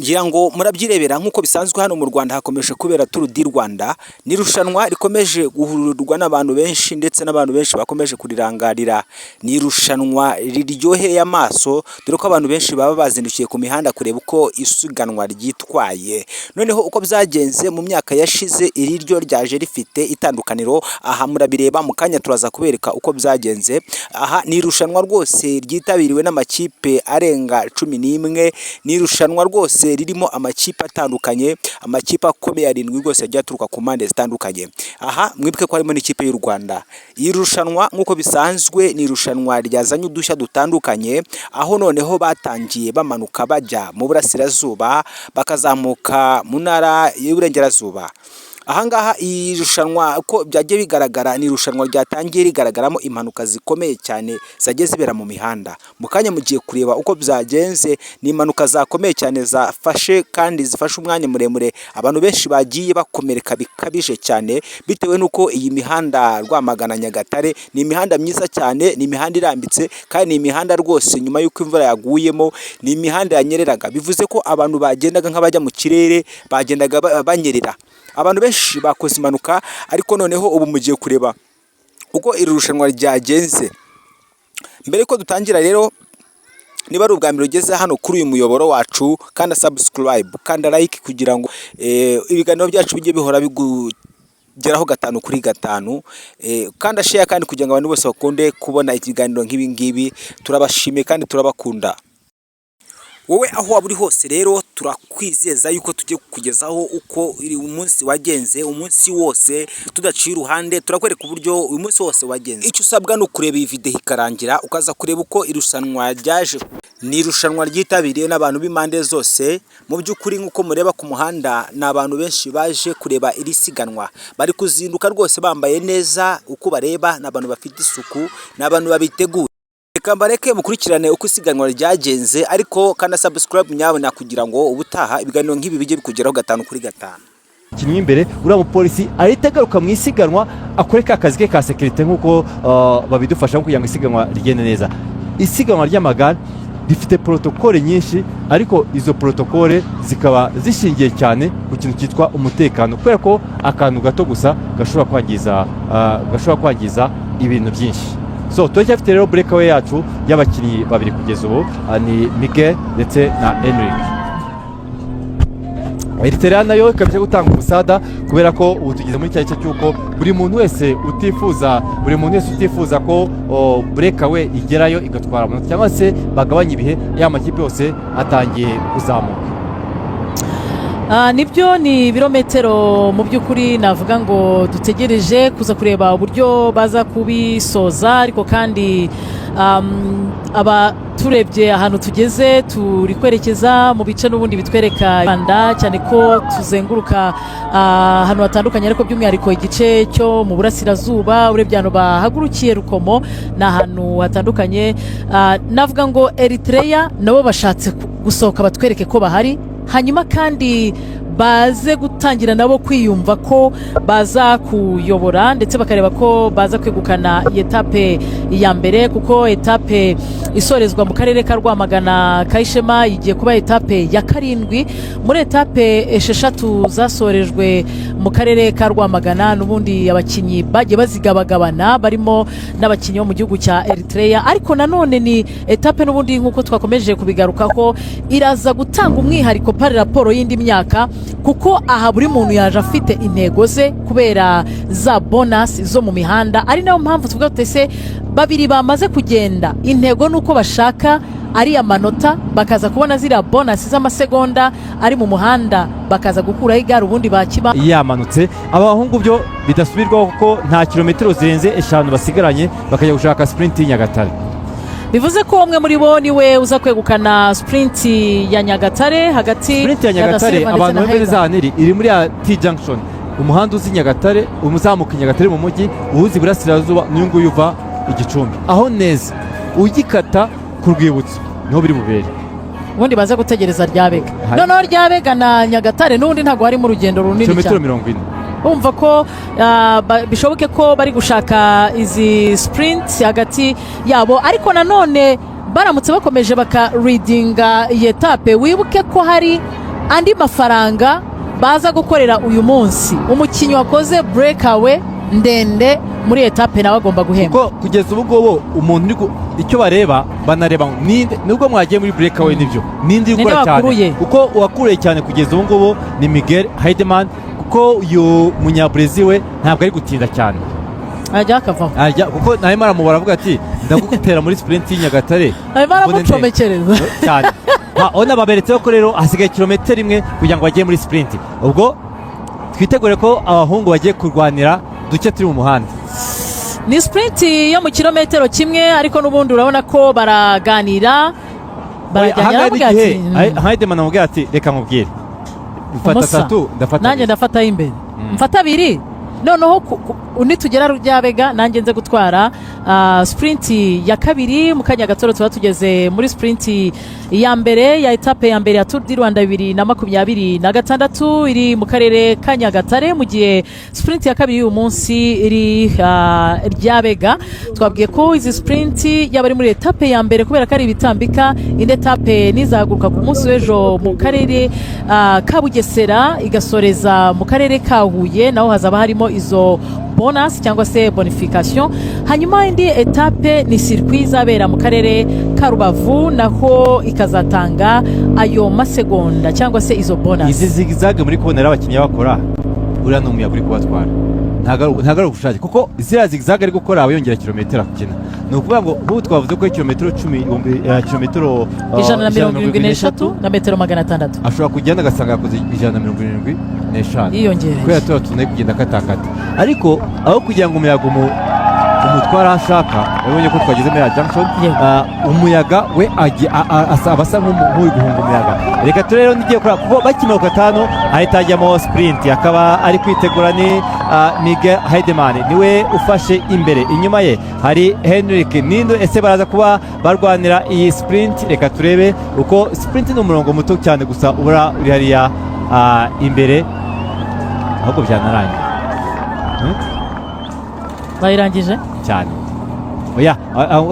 ngira ngo murabyirebera nk'uko bisanzwe hano mu Rwanda hakomeje kubera Tour du Rwanda, ni irushanwa rikomeje guhururirwa n'abantu benshi ndetse n'abantu benshi bakomeje kurirangarira. Ni irushanwa riryoheye amaso dore ko abantu benshi baba bazindukiye ku mihanda kureba uko isiganwa ryitwaye. Noneho uko byagenze mu myaka yashize iri ryo ryaje rifite itandukaniro, aha murabireba mu kanya turaza kubereka uko byagenze. Aha ni irushanwa rwose ryitabiriwe n'amakipe arenga 11, ni irushanwa rwose ririmo amakipe atandukanye, amakipe akomeye arindwi rwose yagiye aturuka ku mpande zitandukanye. Aha mwibuke ko harimo n'ikipe y'u Rwanda. Iyi rushanwa nk'uko bisanzwe ni irushanwa ryazanye udushya dutandukanye, aho noneho batangiye bamanuka bajya mu burasirazuba bakazamuka mu ntara y'uburengerazuba. Ahangaha irushanwa uko byagiye bigaragara, ni irushanwa ryatangiye rigaragaramo impanuka zikomeye cyane zagiye zibera mu mihanda. Mu kanya mugiye kureba uko byagenze, ni impanuka zakomeye cyane zafashe kandi zifashe umwanya muremure, abantu benshi bagiye bakomereka bikabije cyane bitewe n'uko iyi mihanda Rwamagana Nyagatare ni imihanda myiza cyane, ni imihanda irambitse kandi ni imihanda rwose nyuma y'uko imvura yaguyemo ni imihanda yanyereraga, bivuze ko abantu bagendaga nk'abajya mu kirere bagendaga banyerera. Abantu benshi bakoze impanuka, ariko noneho ubu mugiye kureba uko iri rushanwa ryagenze. Mbere ko dutangira rero, niba ari ubwa mbere ugeze hano kuri uyu muyoboro wacu, kandi subscribe kandi like kugira ngo ibiganiro byacu bijye bihora bigeraho 5 kuri 5, kandi share kandi kugira ngo abantu bose bakunde kubona ikiganiro nk'ibi ngibi. Turabashimiye kandi turabakunda. Wowe aho waburi hose rero turakwizeza yuko tugiye kukugezaho uko umunsi wagenze, umunsi wose tudaciye uruhande, turakwereka uburyo uyu munsi wose wagenze. Icyo usabwa no kureba iyi video ikarangira ukaza kureba uko irushanwa ryaje. Ni irushanwa ryitabiriye n'abantu b'impande zose. Mu by'ukuri nk'uko mureba ku muhanda, ni abantu benshi baje kureba iri siganwa, bari kuzinduka rwose bambaye neza. Uko bareba n'abantu bafite isuku, n'abantu babiteguye. Reka mbareke mukurikirane uko isiganwa ryagenze, ariko kandi subscribe nyabona kugira ngo ubutaha ibiganiro nk'ibi bijye bikugeraho 5 kuri 5. Kimwe imbere uriya mupolisi ahita agaruka mu isiganwa akore ka kazi ke ka security nk'uko babidufasha kugira ngo isiganwa rigende neza. Isiganwa ry'amagare rifite protokole nyinshi, ariko izo protokole zikaba zishingiye cyane ku kintu cyitwa umutekano, kubera ko akantu gato gusa gashobora kwangiza ibintu byinshi. So turacyafite rero breakaway yacu y'abakinnyi babiri kugeza ubu, ni Miguel ndetse na Enrique. Eritrea nayo ikabije gutanga umusada, kubera ko ubu tugeze muri cyagice cyuko buri muntu wese utifuza ko breakaway igerayo igatwara amanota cyangwa se bagabanya ibihe, ya makipe yose atangiye kuzamuka. Nibyo ni ibirometero mu by'ukuri navuga ngo dutegereje kuza kureba uburyo baza kubisoza, ariko kandi turebye ahantu tugeze turi kwerekeza mu bice n'ubundi bitwereka Rwanda, cyane ko tuzenguruka ahantu hatandukanye, ariko by'umwihariko igice cyo mu burasirazuba. Urebye ahantu bahagurukiye Rukomo ni ahantu hatandukanye. Navuga ngo Eritrea nabo bashatse gusohoka batwereke ko bahari, hanyuma kandi baze gutangira nabo kwiyumva ko baza kuyobora, ndetse bakareba ko baza kwegukana etape ya mbere, kuko etape isorezwa mu karere ka Rwamagana Kayishema igiye kuba etape ya 7 muri etape 6 zasorejwe mu karere ka Rwamagana. N'ubundi abakinnyi bagiye bazigabagabana, barimo n'abakinnyi bo mu gihugu cya Eritrea, ariko nanone ni etape n'ubundi nk'uko twakomeje kubigaruka ko iraza gutanga umwihariko pari raporo y'indi myaka, kuko aha buri muntu yaje afite intego ze kubera za bonus zo mu mihanda. Ari nayo mpamvu tuvuga tutese babiri bamaze kugenda, intego nuko bashaka ari amanota, bakaza kubona zira bonus z'amasegonda ari mu muhanda, bakaza gukuraho igare ubundi bakiba yamanutse. Abahungu byo bidasubirwaho kuko nta kilometero zirenze 5 basigaranye, bakajya gushaka sprint Nyagatare. Bivuze ko umwe muri bo niwe uza kwegukana sprint ya Nyagatare. Hagati sprint ya Nyagatare abantu bemeza iri muri T junction, umuhanda uzi Nyagatare, umuzamuka Nyagatare mu mujyi, uhuzi burasirazuba n'uyungu yuva Igicumbi, aho neza ugikata ku rwibutso niho biri bubere. Ubundi baza gutegereza Ryabega, noneho Ryabega na Nyagatare n'undi ntago harimo urugendo runini cyane, kilometero 40. Umva ko bishoboke ko bari gushaka izi sprint hagati yabo, ariko nanone baramutse bakomeje baka readinga iyi etape, wibuke ko hari andi mafaranga baza gukorera uyu munsi umukinnyi wakoze breakawe ndende muri etape nawe agomba guhemba. kuko kugeza ubu ngubu umuntu icyo bareba banareba nubwo mwagiye muri breakaway nibyo nindi gukora cyane kuko uwakuruye cyane kugeza ubu ngubu ni Miguel Heidemann kuko uyu munyabrezi we ntabwo ari gutinda cyane ajya akavaho kuko nawe aramubara avuga ati ndagutera muri sprint y'Inyagatare nawe aramucomekereza cyane ona baberetse ko rero hasigaye kilometero imwe kugira ngo bajye muri sprint ubwo twitegure ko abahungu bagiye kurwanira duke turi mu muhanda. Ni sprint yo mu kilometero kimwe ariko n'ubundi urabona ko baraganira Heidemann amubwira ati reka nkubwire mfata atatu nanjye ndafataho imbere mfata abiri noneho nitugera Ryabega nanjye nze gutwara sprint ya kabiri mu kanya gato tuba tugeze muri sprint ya mbere ya etape ya mbere ya Tour du Rwanda 2026 iri mu karere ka Nyagatare mu gihe sprint ya kabiri uyu munsi iri Ryabega. Twabwiye ko izi sprint yaba ari muri etape ya mbere kubera ko ari ibitambika indi etape nizaguruka ku munsi w'ejo mu karere ka Bugesera igasoreza mu karere ka Huye naho hazaba harimo izo bonus cyangwa se bonification. Hanyuma indi etape ni circuit izabera mu karere ka Rubavu naho ikazatanga ayo masegonda cyangwa se izo bonus. Izi zigzag muri kubonera abakinnyi bakora uriya ni umuyaga uri kubatwara ntago ari ugushake kuko ziriya zigzag ari gukora yongera kilometero akina ni ukuvuga ngo ubu twavuze ko kilometero 10 kilometero 173 na metero 600 ashobora kugenda agasanga yakoze 175 yiyongera kubera tuba tunaye kugenda katakata ariko aho kugira ngo umuyaga umutwara ashaka urabonye ko twageze muri junction umuyaga we asaba asa nk'uri guhunga umuyaga reka turero nigiye kora kuko bakimara gatano ahita ajyamo sprint akaba ari kwitegura ni Miguel Heidemann niwe ufashe imbere inyuma ye hari Henrik Nindo ese baraza kuba barwanira iyi sprint reka turebe uko sprint ni umurongo muto cyane gusa ubura uri hariya imbere ahubwo byanarangiye bayirangije cyane oya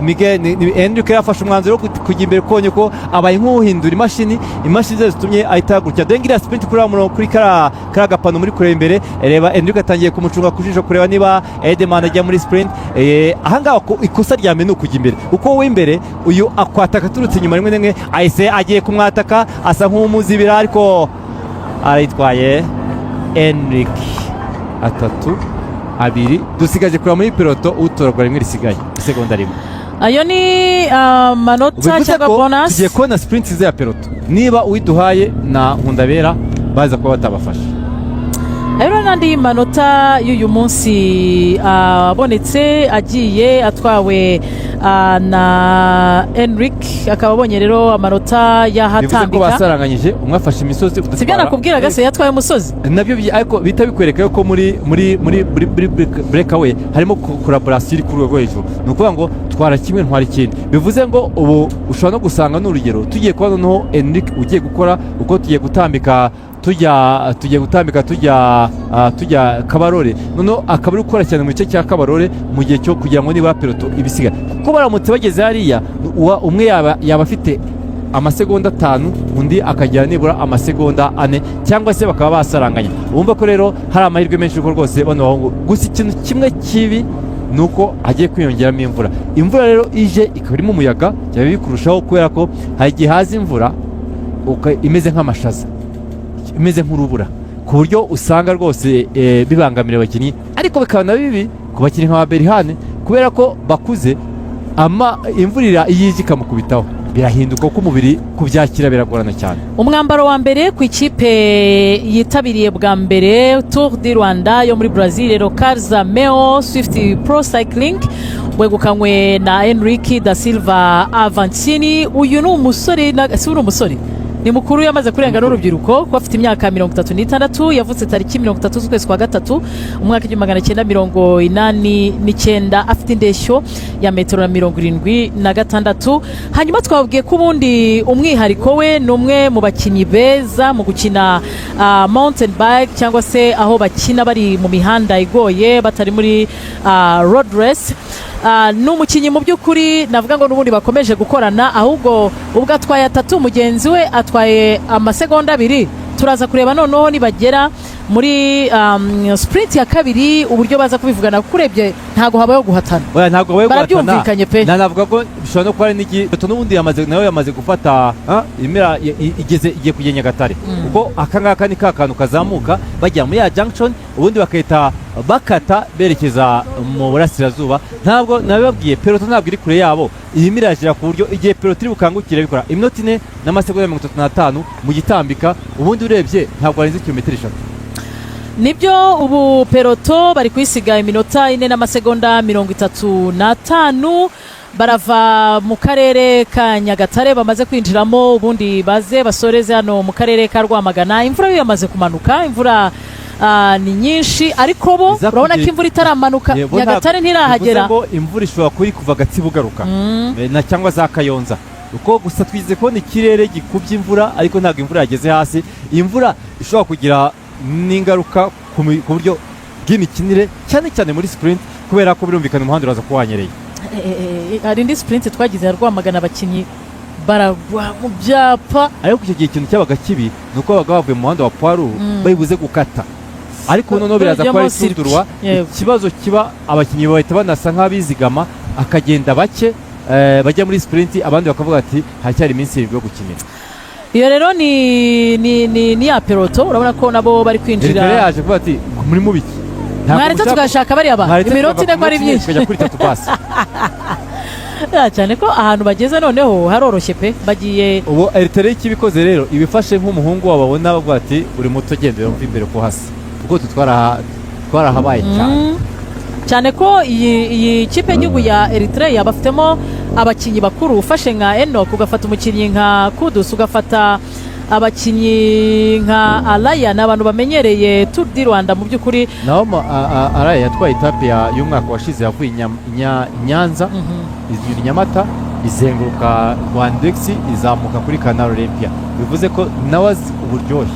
Miguel Henrik yafashe umwanzuro kujya imbere konye ko abaye nk'uhindura imashini ze zitumye ahita gutya dengira sprint kuri murongo kuri kara gapano muri kure imbere reba Henrik atangiye kumucunga kujisho kureba niba Heidemann ajya muri sprint ahangaha ikosa rya menu kujya imbere uko we imbere uyu akwataka turutse inyuma rimwe n'imwe ahise agiye kumwataka asa nk'umuzibira ariko arayitwaye Henrik 3-2 dusigaje kura muri piloto utoragwa rimwe risigaye isegonda rimwe ayo ni manota cyangwa bonus tugiye kubona sprint za piloto niba uyiduhaye na Nkundabera baza kuba batabafasha rero n'andi manota y'uyu munsi abonetse agiye atwawe na Henrik akaba abonye rero amanota yahatambika bivuze ko basaranganyije umwe afashe imisozi sibyo nakubwiraga se yatwaye umusozi nabyo ariko bita bikwereka ko muri breakaway harimo collaboration iri ku rwego hejuru ni ukuvuga ngo twara kimwe ntwara ikindi bivuze ngo ubu ushobora no gusanga n'urugero tugiye kubona noneho Henrik ugiye gukora uko tugiye gutambika tujya Kabarore noneho akaba ari gukora cyane mu gice cya Kabarore mu gihe cyo kugira ngo niba piloto ibisiga kuko baramutse bageze hariya umwe yaba afite amasegonda 5 undi akagira nibura amasegonda 4 cyangwa se bakaba basaranganya urumva ko rero hari amahirwe menshi ko rwose bano bahungu gusa ikintu kimwe kibi nuko hagiye kwiyongeramo imvura rero ije ikaba irimo umuyaga byaba bikurushaho kubera ko hari igihe haza imvura imeze nk'amashaza imeze nk'urubura ku buryo usanga rwose bibangamira abakinnyi ariko bikaba na bibi ku bakinnyi nka Berihane kubera ko bakuze imvura iyije ikamukubitaho birahinduka ko umubiri kubyakira biragorana cyane. Umwambaro wa mbere ku ikipe yitabiriye bwa mbere Tour du Rwanda yo muri Brazil rero Karza Meo Swift Pro Cycling wegukanywe na Henrik da Silva Avancini. Uyu ni umusore si umusore ni mukuru yamaze kurenga n'urubyiruko ko afite imyaka 36 yavutse tariki 30 z'ukwezi kwa gatatu umwaka 1989 afite indeshyo ya metero 76. Hanyuma twabwiye ko ubundi umwihariko we ni umwe mu bakinnyi beza mu gukina mountain bike cyangwa se aho bakina bari mu mihanda igoye batari muri road race. N'umukinnyi mu by'ukuri navuga ngo n'ubundi bakomeje gukorana ahubwo ubwo atwaye 3 mugenzi we atwaye amasegonda 2 turaza kureba noneho nibagera muri sprint ya kabiri uburyo baza kubivugana kuko urebye ntago habayeho guhatana ntabwo habayeho guhatana barabyumvikanye pe navuga ko bishobora no kuba ari n'igihe n'ubundi nawe yamaze gufata imera igiye kugera Nyagatare kuko aka ngaka ni ka kantu kazamuka bajya muri ya junction ubundi bakahita bakata berekeza mu burasirazuba ntabwo nabibabwiye peloton ntabwo iri kure yabo irimo iragera ku buryo igihe peloton iri bukangukire bikora iminota 4 n'amasegonda 35 mu gitambika ubundi urebye ntabwo arenze kilometero 3 nibyo ubu peloto bari kwisiga iminota 4 n'amasegonda 35 barava mu karere ka Nyagatare bamaze kwinjiramo ubundi baze basoreze hano mu karere ka Rwamagana imvura yo yamaze kumanuka imvura ni nyinshi ariko bo urabona ko imvura itaramanuka Nyagatare ntirahagera ngo imvura ishobora kuva Gatsibo garuka na cyangwa za Kayonza uko gusa twize ko ni kirere gikubye imvura ariko ntabwo imvura yageze hasi imvura ishobora kugira n'ingaruka ku buryo bw'imikinire cyane cyane muri sprint kubera ko birumvikana umuhanda uraza kuwanyereye hari indi sprint twagize ya Rwamagana abakinnyi baragwa mu byapa ariko icyo gihe ikintu cyabaga kibi ni uko babaga bavuye mu muhanda wa Poiru bayibuze gukata ariko noneho biraza kuba risudurwa ikibazo kiba abakinnyi bahita banasa nk'abizigama akagenda bake bajya muri sprint abandi bakavuga ati hacyari iminsi yo gukinira iyo rero ni ya peloto urabona ko nabo bari kwinjira rero yaje kuvuga ati muri mubiki mwaretse tugashaka bari aba iminota 4 ko ari byinshi kujya kuri 3 pasi cyane ko ahantu bageze noneho haroroshye pe bagiye ubu eritere y'ikibikoze rero ibifashe nk'umuhungu wababona bavuga ati uri muto genda yumva imbere ko hasi ubwo twarahabaye cyane ko iyi kipe y'igihugu ya Eritrea bafitemo abakinnyi bakuru ufashe nka Enoch ugafata umukinnyi nka Kudus ugafata abakinnyi nka Alaya n'abantu bamenyereye Tour du Rwanda mu by'ukuri naho Alaya yatwaye etape y'umwaka washize yavuye Nyanza izuri Nyamata izenguruka Rwandex izamuka kuri Canal Olympia bivuze ko nawe uburyohe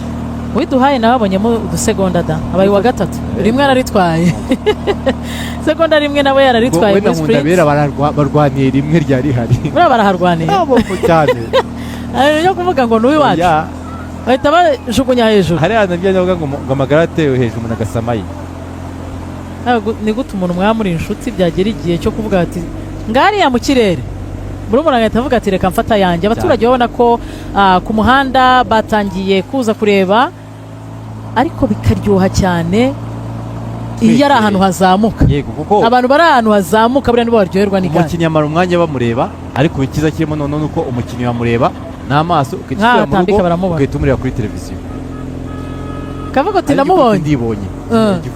widuhaye nababonyemo udusegonda da abaye wa gatatu rimwe araritwaye segonda rimwe nawe yararitwaye muri sprint bera barwaniye rimwe rya rihari baraharwaniye abo cyane yo kuvuga ngo nuwi wacu bahita bajugunya hejuru hari anabyo navuga ngo amagara atewe hejuru umuntu agasamaye ni gute umuntu mwamuri inshuti byagera igihe cyo kuvuga ati ngariya mu kirere buri umuntu agahita avuga ati reka mfata yanjye abaturage babona ko ku muhanda batangiye kuza kureba ariko bikaryoha cyane iyo ari ahantu hazamuka abantu bari ahantu hazamuka buriya nibo baryoherwa n'igare umukinnyi amara umwanya bamureba ariko ikiza kirimo noneho nuko umukinnyi bamureba n'amaso ukishyira mu rugo ugahita umureba kuri televiziyo kavuga ati namubonye ndibonye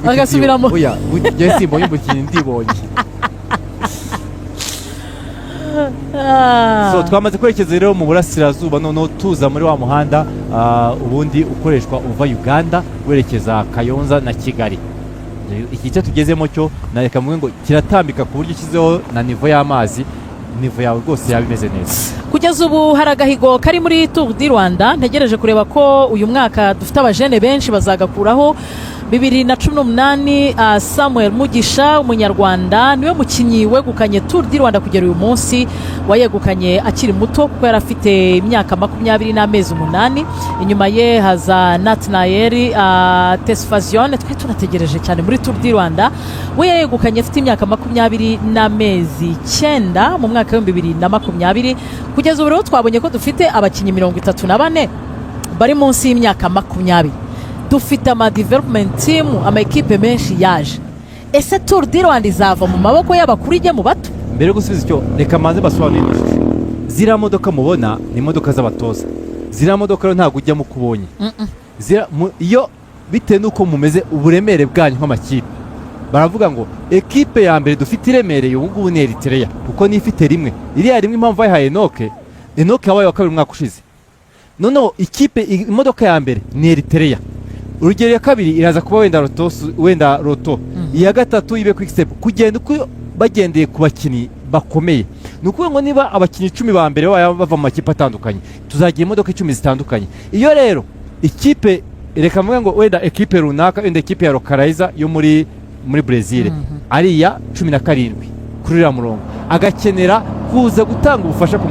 agasubiramo oya njye simbonye umukinnyi ndibonye so twamaze kwerekeza rero mu burasirazuba noneho tuza muri wa muhanda ubundi ukoreshwa uva Uganda werekeza Kayonza na Kigali igice tugezemo cyo nareka mvuge ngo kiratambika ku buryo kizeho na nivo y'amazi nivo yawe rwose yaba imeze neza kugeza ubu hari agahigo kari muri Tour du Rwanda ntegereje kureba ko uyu mwaka dufite abajene benshi bazagakuraho 2018 Samuel Mugisha umunyarwanda niwe mukinyi wegukanye Tour du Rwanda kugera uyu munsi wayegukanye akiri muto kuko yari afite imyaka 20 n'amezi 8 inyuma ye haza Natnael Tesfazion twe tunategereje cyane muri Tour du Rwanda we yegukanye afite imyaka 20 n'amezi 9 mu mwaka wa 2020 kugeza ubu rero twabonye ko dufite abakinyi 34 bari munsi y'imyaka 20 dufite ama development team ama equipe menshi yaje ese Tour du Rwanda izava mu maboko y'abakuru ijye mu bato mbere gusubiza icyo reka manze basobanurire zira modoka mubona ni imodoka z'abatoza zira modoka rero ntago ujya mu kubonye iyo bite nuko mumeze uburemere bwanyu nk'amakipe baravuga ngo equipe ya mbere dufite iremereye ubu ngubu ni Eritrea kuko nifite rimwe iriya rimwe impamvu yahaye Enoch yabaye wa kabiri mwaka ushize noneho ikipe imodoka ya mbere ni Eritrea urugero ya kabiri iraza kuba wenda roto iya gatatu ibe quick step kugenda uko bagendeye ku bakinnyi bakomeye nukuvuga ngo niba abakinnyi 10 ba mbere bava mu makipe atandukanye tuzagira imodoka 10 zitandukanye iyo rero ikipe reka mvuga ngo wenda equipe runaka wenda equipe ya Localizer yo muri Brazil ariya 17 kuri uriya murongo agakenera kuza gutanga ubufasha ku